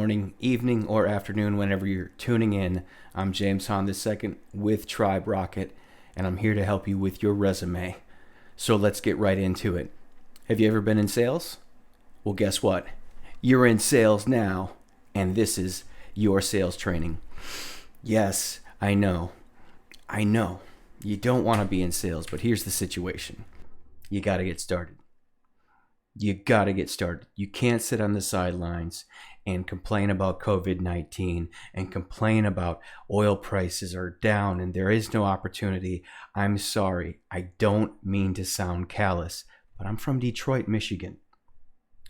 morning, evening, or afternoon, whenever you're tuning in. I'm James Hahn II with Tribe Rocket, and I'm here to help you with your resume. So let's get right into it. Have you ever been in sales? Well, guess what? You're in sales now, and this is your sales training. Yes, I know. You don't want to be in sales, but here's the situation. You got to get started. You can't sit on the sidelines and complain about COVID-19 and complain about oil prices are down and there is no opportunity. I'm sorry. I don't mean to sound callous, but I'm from Detroit, Michigan.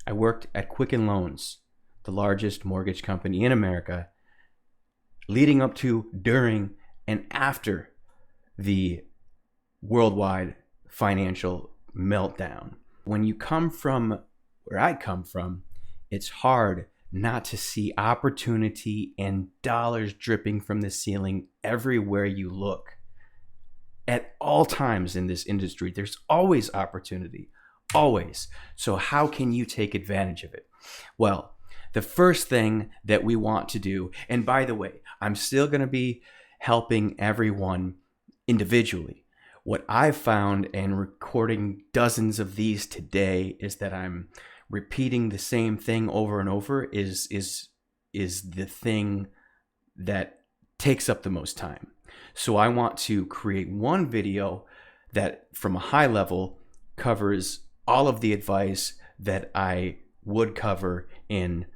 I worked at Quicken Loans, the largest mortgage company in America, leading up to, during, and after the worldwide financial meltdown. When you come from where I come from, it's hard not to see opportunity and dollars dripping from the ceiling everywhere you look. At all times in this industry, there's always opportunity, always. So how can you take advantage of it? Well, the first thing that we want to do, and by the way, I'm still going to be helping everyone individually. What I've found, and recording dozens of these today, is that I'm repeating the same thing over and over is the thing that takes up the most time. So I want to create one video that from a high level covers all of the advice that I would cover in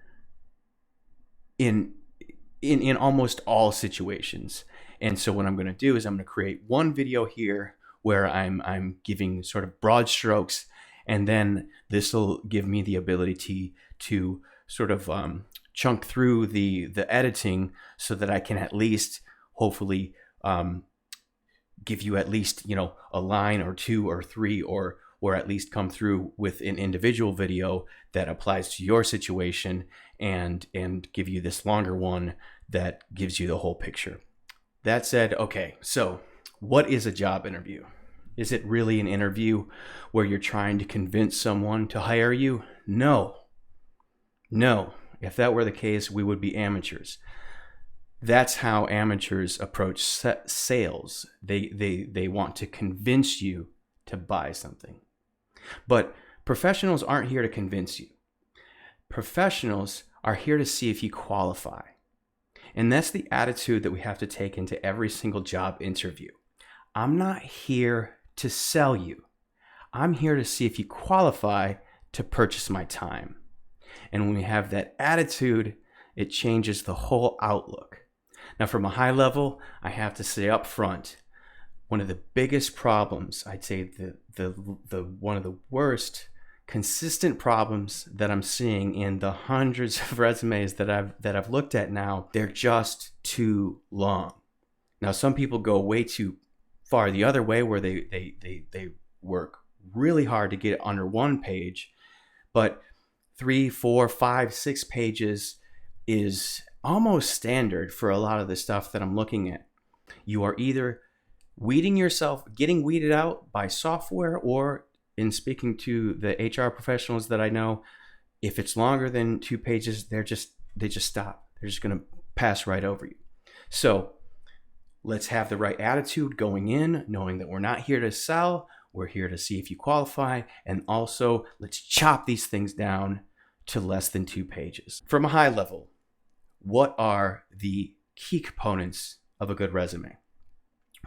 almost all situations. And so what I'm going to do is I'm going to create one video here where I'm giving sort of broad strokes, and then this will give me the ability to sort of chunk through the editing so that I can at least hopefully give you at least, a line or two or three, or at least come through with an individual video that applies to your situation, and give you this longer one that gives you the whole picture. That said, okay, so what is a job interview? Is it really an interview where you're trying to convince someone to hire you? No. If that were the case, we would be amateurs. That's how amateurs approach sales. They want to convince you to buy something. But professionals aren't here to convince you. Professionals are here to see if you qualify. And that's the attitude that we have to take into every single job interview. I'm not here to sell you. I'm here to see if you qualify to purchase my time. And when we have that attitude, it changes the whole outlook. Now, from a high level, I have to say up front, one of the biggest problems, I'd say the one of the worst consistent problems that I'm seeing in the hundreds of resumes that I've looked at now, they're just too long. Now, some people go way too far the other way, where they work really hard to get under one page, but 3, 4, 5, 6 pages is almost standard for a lot of the stuff that I'm looking at. You are either getting weeded out by software, or in speaking to the HR professionals that I know, if it's longer than 2 pages, they just stop. They're just going to pass right over you. So let's have the right attitude going in, knowing that we're not here to sell. We're here to see if you qualify. And also, let's chop these things down to less than 2 pages. From a high level, what are the key components of a good resume?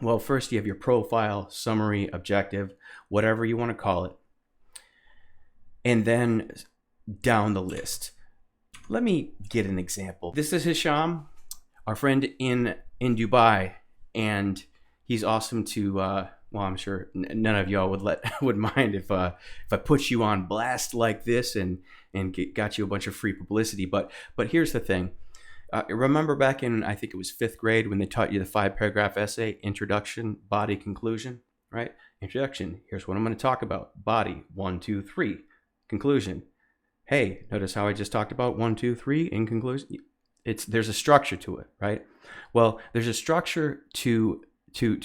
Well, first you have your profile, summary, objective, whatever you want to call it. And then down the list. Let me get an example. This is Hisham, our friend in Dubai, and he's awesome to, well, I'm sure none of y'all would mind if I put you on blast like this and got you a bunch of free publicity. But here's the thing. Remember back in, I think it was 5th grade, when they taught you the 5-paragraph essay, introduction, body, conclusion, right? Introduction, here's what I'm going to talk about. Body, 1, 2, 3. Conclusion. Hey, notice how I just talked about 1, 2, 3 in conclusion? There's a structure to it, right? Well, there's a structure to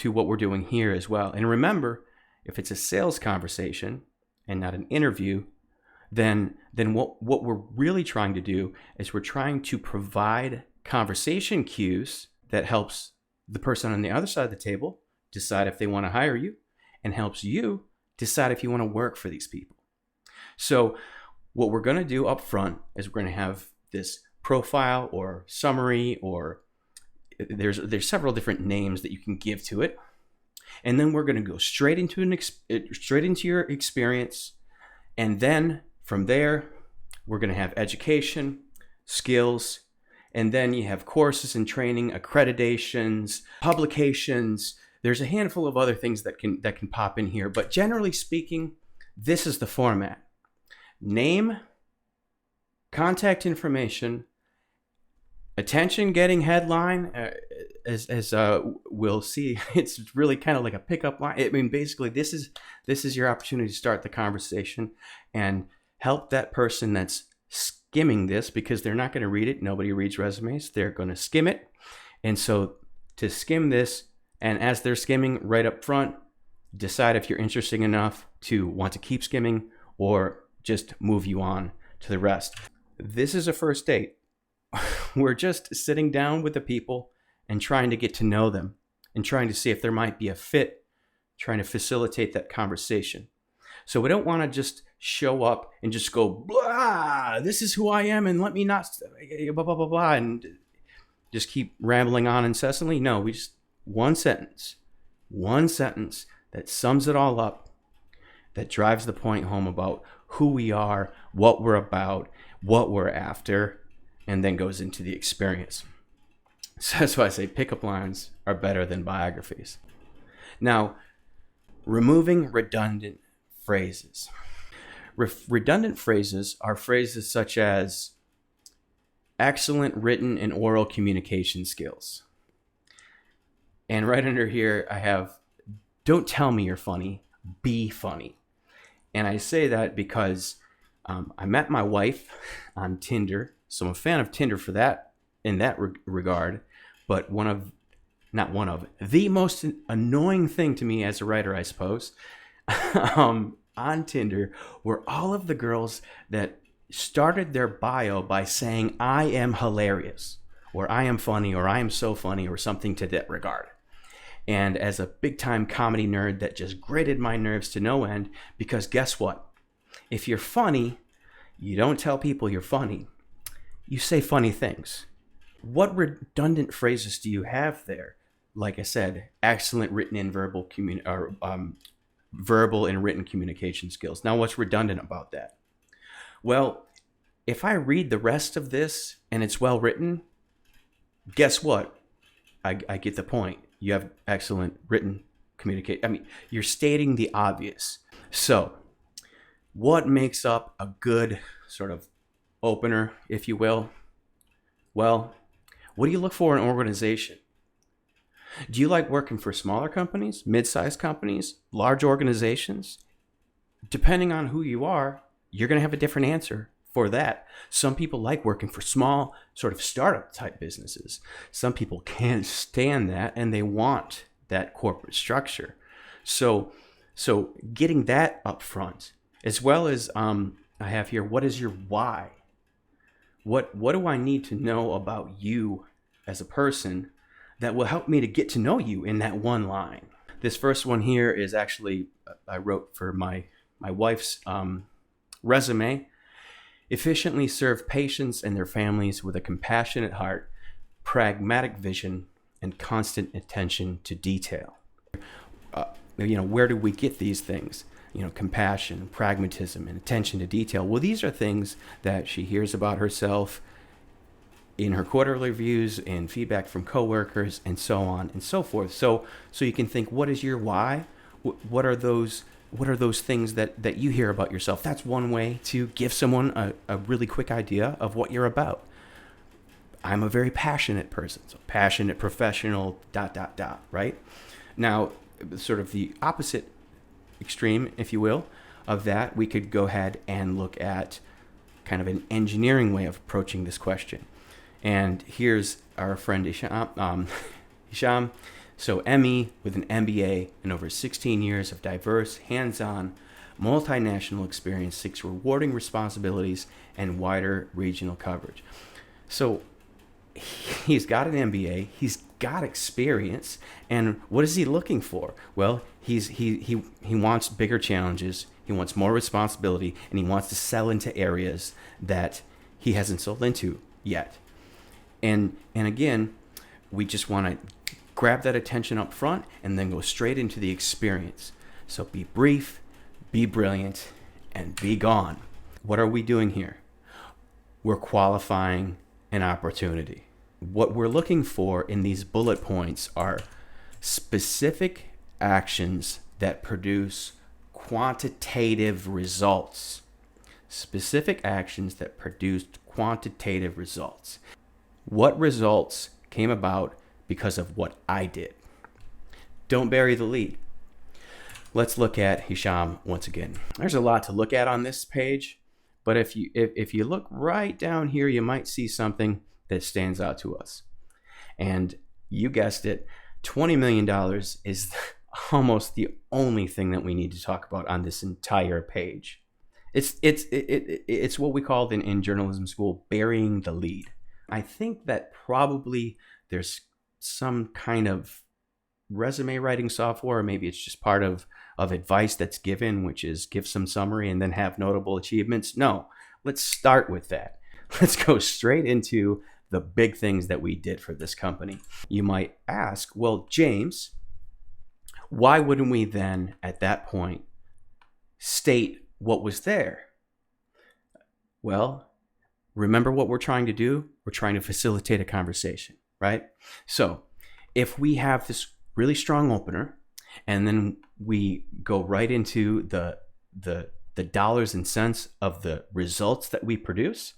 what we're doing here as well. And remember, if it's a sales conversation and not an interview, then what we're really trying to do is we're trying to provide conversation cues that helps the person on the other side of the table decide if they want to hire you, and helps you decide if you want to work for these people. So what we're going to do up front is we're going to have this profile or summary, or there's several different names that you can give to it. And then we're going to go straight into your experience. And then from there, we're going to have education, skills, and then you have courses and training, accreditations, publications. There's a handful of other things that can pop in here, but generally speaking, this is the format. Name, contact information, attention getting headline, as we'll see, it's really kind of like a pickup line. I mean, basically, this is your opportunity to start the conversation and help that person that's skimming this, because they're not going to read it. Nobody reads resumes. They're going to skim it. And so to skim this, and as they're skimming right up front, decide if you're interesting enough to want to keep skimming or just move you on to the rest. This is a first date. We're just sitting down with the people and trying to get to know them and trying to see if there might be a fit, trying to facilitate that conversation. So we don't want to just show up and just go, blah, this is who I am and let me not, blah, blah, blah, blah, and just keep rambling on incessantly. No, we just, one sentence that sums it all up, that drives the point home about who we are, what we're about, what we're after, and then goes into the experience. So that's why I say pickup lines are better than biographies. Now, removing redundant phrases. Redundant phrases are phrases such as excellent written and oral communication skills. And right under here, I have, don't tell me you're funny, be funny. And I say that because I met my wife on Tinder. So I'm a fan of Tinder for that, in that regard. But the most annoying thing to me as a writer, I suppose, on Tinder were all of the girls that started their bio by saying, I am hilarious, or I am funny, or I am so funny, or something to that regard. And as a big time comedy nerd, that just grated my nerves to no end, because guess what? If you're funny, you don't tell people you're funny. You say funny things. What redundant phrases do you have there? Like I said, excellent written and verbal verbal and written communication skills. Now, what's redundant about that? Well, if I read the rest of this and it's well written, guess what? I get the point. You have excellent written communication. I mean, you're stating the obvious. So, what makes up a good sort of opener, if you will? Well, what do you look for in an organization? Do you like working for smaller companies, mid-sized companies, large organizations? Depending on who you are, you're going to have a different answer for that. Some people like working for small, sort of startup type businesses. Some people can't stand that and they want that corporate structure. So getting that up front, as well as I have here, what is your why? What do I need to know about you as a person that will help me to get to know you in that one line? This first one here is actually, I wrote for my wife's resume. Efficiently serve patients and their families with a compassionate heart, pragmatic vision, and constant attention to detail. Where do we get these things? Compassion, pragmatism, and attention to detail. Well, these are things that she hears about herself in her quarterly reviews and feedback from coworkers and so on and so forth. So you can think, what is your why? What are those things that you hear about yourself? That's one way to give someone a really quick idea of what you're about. I'm a very passionate person. So passionate, professional, ... right? Now, sort of the opposite extreme, if you will, of that, we could go ahead and look at kind of an engineering way of approaching this question. And here's our friend Hisham. So ME with an MBA and over 16 years of diverse, hands-on, multinational experience, seeks rewarding responsibilities, and wider regional coverage. So he's got an MBA, he's got experience, and what is he looking for? Well, he wants bigger challenges, he wants more responsibility, and he wants to sell into areas that he hasn't sold into yet. And again, we just want to grab that attention up front and then go straight into the experience. So be brief, be brilliant, and be gone. What are we doing here? We're qualifying an opportunity. What we're looking for in these bullet points are specific actions that produce quantitative results. Specific actions that produced quantitative results. What results came about because of what I did? Don't bury the lead. Let's look at Hisham once again. There's a lot to look at on this page, but if you look right down here, you might see something that stands out to us. And you guessed it, $20 million is almost the only thing that we need to talk about on this entire page. It's what we called in journalism school burying the lead. I think that probably there's some kind of resume writing software, or maybe it's just part of advice that's given, which is give some summary and then have notable achievements. No, let's start with that. Let's go straight into the big things that we did for this company. You might ask, well, James, why wouldn't we then at that point state what was there? Well, remember what we're trying to do? We're trying to facilitate a conversation, right? So if we have this really strong opener and then we go right into the dollars and cents of the results that we produce,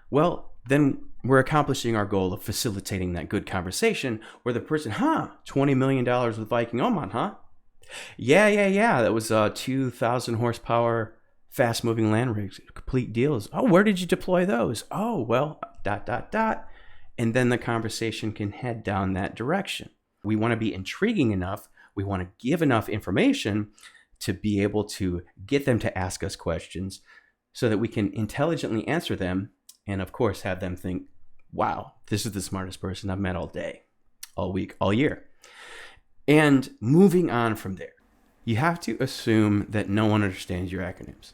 well, then we're accomplishing our goal of facilitating that good conversation where the person, $20 million with Viking Oman, huh? Yeah. That was 2,000 horsepower, fast moving land rigs, complete deals. Oh, where did you deploy those? Oh, well, ... And then the conversation can head down that direction. We want to be intriguing enough. We want to give enough information to be able to get them to ask us questions so that we can intelligently answer them. And of course, have them think, wow, this is the smartest person I've met all day, all week, all year. And moving on from there, you have to assume that no one understands your acronyms.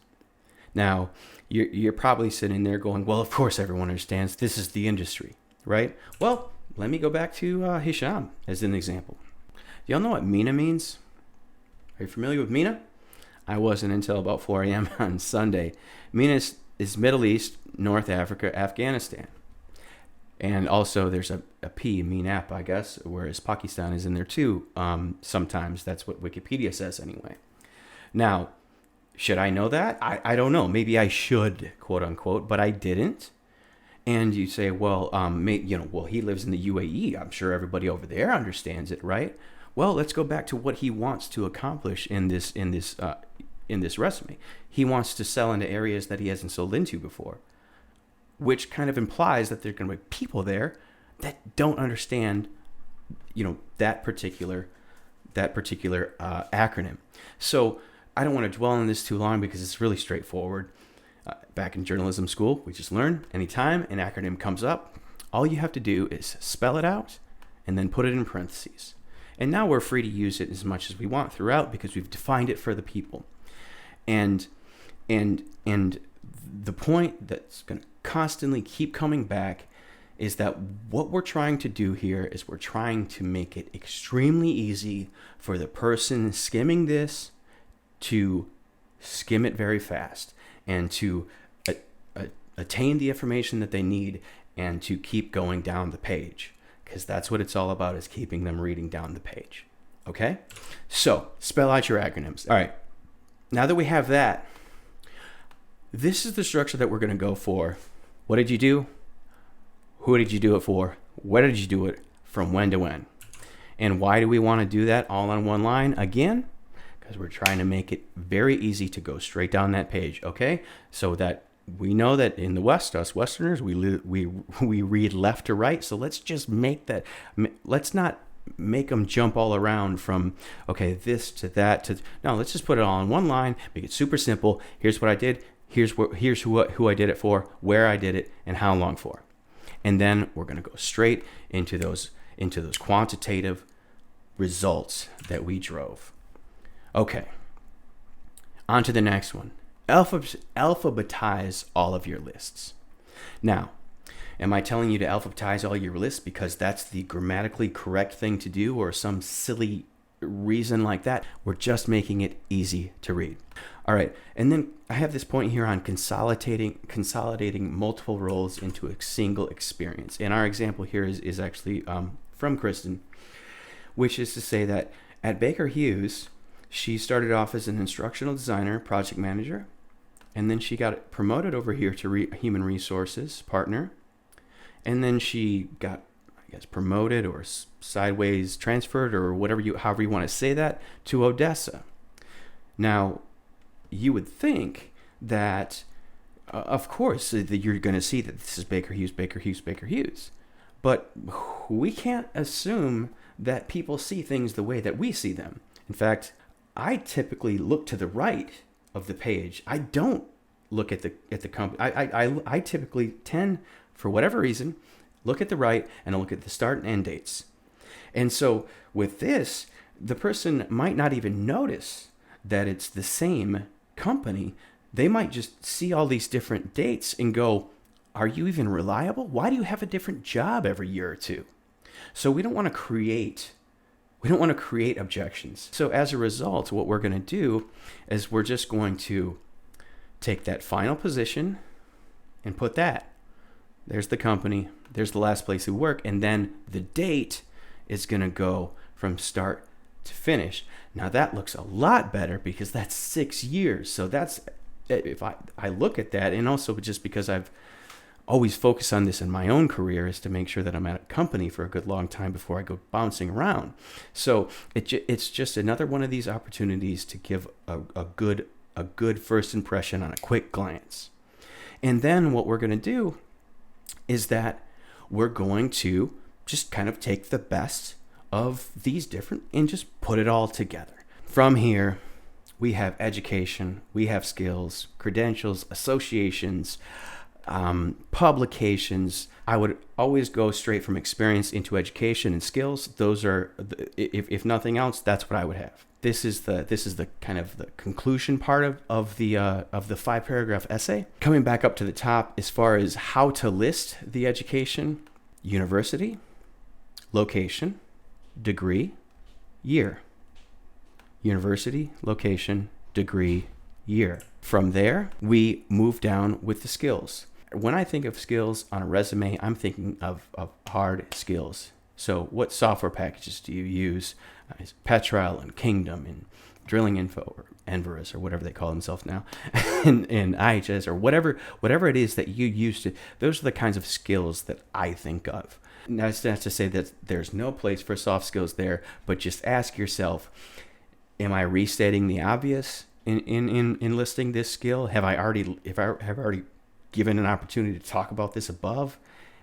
Now, you're probably sitting there going, well, of course everyone understands. This is the industry, right? Well, let me go back to Hisham as an example. Do y'all know what MENA means? Are you familiar with MENA? I wasn't until about 4 a.m. on Sunday. MENA is Middle East, North Africa, Afghanistan. And also there's a P, MENAP, I guess, whereas Pakistan is in there too. Sometimes that's what Wikipedia says anyway. Now, should I know that? I don't know. Maybe I should, quote unquote, but I didn't. And you say, well, well, he lives in the UAE. I'm sure everybody over there understands it, right? Well, let's go back to what he wants to accomplish in this resume. He wants to sell into areas that he hasn't sold into before, which kind of implies that there are going to be people there that don't understand, that particular acronym. So I don't want to dwell on this too long because it's really straightforward. Back in journalism school, we just learned anytime an acronym comes up, all you have to do is spell it out and then put it in parentheses. And now we're free to use it as much as we want throughout because we've defined it for the people. And the point that's going to constantly keep coming back is that what we're trying to do here is we're trying to make it extremely easy for the person skimming this to skim it very fast and to attain the information that they need and to keep going down the page, because that's what it's all about, is keeping them reading down the page. Okay? So spell out your acronyms. All right. Now that we have that, this is the structure that we're going to go for. What did you do? Who did you do it for? Where did you do it? From when to when? And why do we want to do that all on one line? Again, because we're trying to make it very easy to go straight down that page, okay? So that we know that in the West, us Westerners, we read left to right. So let's just make that, let's not make them jump all around from, okay, this to that to, no, let's just put it all in one line, make it super simple. Here's what I did. Here's who I did it for, where I did it, and how long for. And then we're going to go straight into those quantitative results that we drove. Okay. On to the next one. Alphabetize all of your lists. Now, am I telling you to alphabetize all your lists because that's the grammatically correct thing to do or some silly reason like that? We're just making it easy to read. All right, and then I have this point here on consolidating multiple roles into a single experience. And our example here is actually from Kristen, which is to say that at Baker Hughes, she started off as an instructional designer, project manager, and then she got promoted over here to human resources partner, and then she got, I guess, promoted or sideways transferred or however you want to say that, to Odessa. Now, you would think that, of course, that you're going to see that this is Baker Hughes, Baker Hughes, Baker Hughes. But we can't assume that people see things the way that we see them. In fact, I typically look to the right of the page. I don't look at the company. I typically tend, for whatever reason, look at the right and I look at the start and end dates. And so with this, the person might not even notice that it's the same company. They might just see all these different dates and go, are you even reliable? Why do you have a different job every year or two? So we don't want to create objections. So as a result, what we're going to do is we're just going to take that final position and put that. There's the company, there's the last place we work, and then the date is going to go from start to finish. Now that looks a lot better because that's 6 years. So that's, if I look at that, and also just because I've always focused on this in my own career, is to make sure that I'm at a company for a good long time before I go bouncing around. So it's just another one of these opportunities to give a good first impression on a quick glance. And then what we're going to do is that we're going to just kind of take the best of these different and just put it all together. From here, we have education, we have skills, credentials, associations, publications. I would always go straight from experience into education and skills. Those are, if nothing else, that's what I would have. This is the kind of the conclusion part of the 5-paragraph essay. Coming back up to the top, as far as how to list the education: university, location, degree, year. University, location, degree, year. From there, we move down with the skills. When I think of skills on a resume, I'm thinking of hard skills. So what software packages do you use? Petrel and Kingdom and Drilling Info or Enverus or whatever they call themselves now, and IHS or whatever it is that you use to. Those are the kinds of skills that I think of. Now, that's not to say that there's no place for soft skills there, but just ask yourself, am I restating the obvious in listing this skill? Have I already given an opportunity to talk about this above?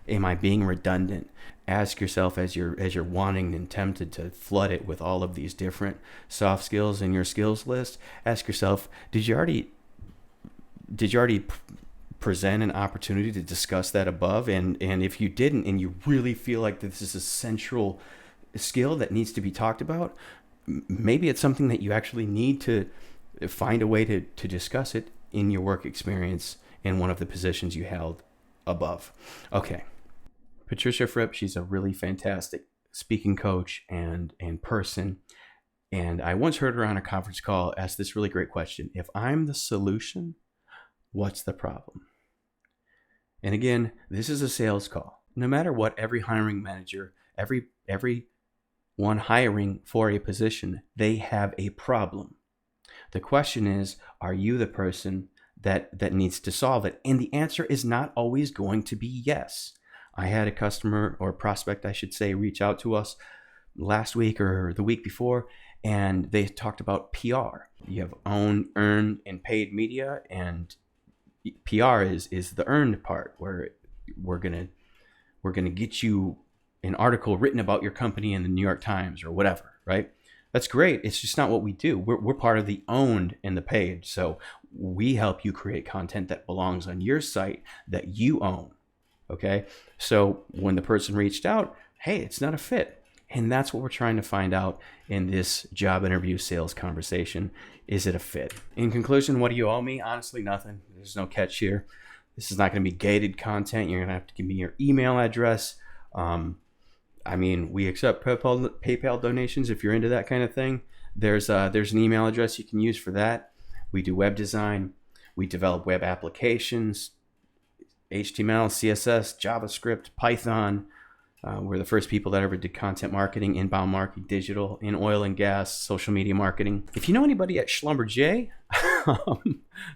Am I being redundant? Ask yourself as you're wanting and tempted to flood it with all of these different soft skills in your skills list. Ask yourself, did you already present an opportunity to discuss that above? And if you didn't, and you really feel like this is a central skill that needs to be talked about, maybe it's something that you actually need to find a way to discuss it in your work experience in one of the positions you held above. Okay. Patricia Fripp, she's a really fantastic speaking coach and person. And I once heard her on a conference call ask this really great question: if I'm the solution, what's the problem? And again, this is a sales call. No matter what, every hiring manager, every one hiring for a position, they have a problem. The question is, are you the person that needs to solve it? And the answer is not always going to be yes. I had a customer, or prospect I should say, reach out to us last week or the week before, and they talked about PR. You have owned, earned, and paid media, and PR is the earned part, where we're gonna get you an article written about your company in the New York Times or whatever, right? That's great. It's just not what we do. We're part of the owned and the paid. So we help you create content that belongs on your site that you own. Okay. So when the person reached out, hey, it's not a fit. And that's what we're trying to find out in this job interview sales conversation. Is it a fit? In conclusion, what do you owe me? Honestly, nothing. There's no catch here. This is not going to be gated content. You're going to have to give me your email address. We accept PayPal donations if you're into that kind of thing. There's an email address you can use for that. We do web design. We develop web applications, HTML, CSS, JavaScript, Python. We're the first people that ever did content marketing, inbound marketing, digital, in oil and gas, social media marketing. If you know anybody at Schlumberger,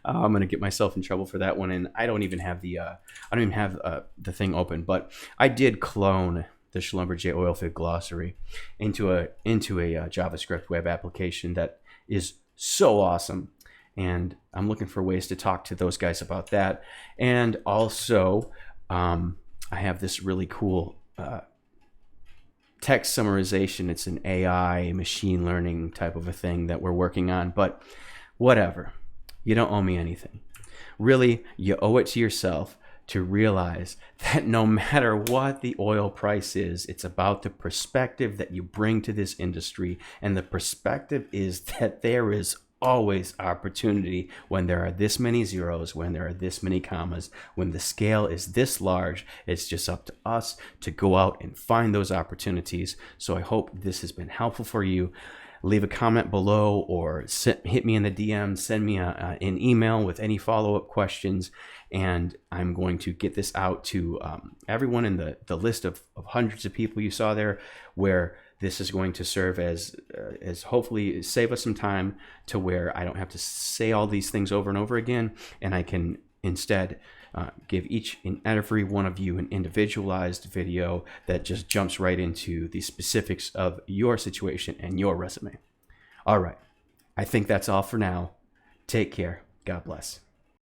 I'm going to get myself in trouble for that one. And I don't even have the thing open, but I did clone the Schlumberger oilfield glossary into a JavaScript web application that is so awesome. And I'm looking for ways to talk to those guys about that. And also, I have this really cool text summarization. It's an AI machine learning type of a thing that we're working on, but whatever. You don't owe me anything. Really, you owe it to yourself to realize that no matter what the oil price is, it's about the perspective that you bring to this industry. And the perspective is that there is always opportunity when there are this many zeros, when there are this many commas, when the scale is this large. It's just up to us to go out and find those opportunities. So I hope this has been helpful for you. Leave a comment below or hit me in the DM, send me an email with any follow-up questions, and I'm going to get this out to everyone in the list of hundreds of people you saw there, where this is going to serve as hopefully save us some time to where I don't have to say all these things over and over again, and I can instead give each and every one of you an individualized video that just jumps right into the specifics of your situation and your resume. All right. I think that's all for now. Take care. God bless.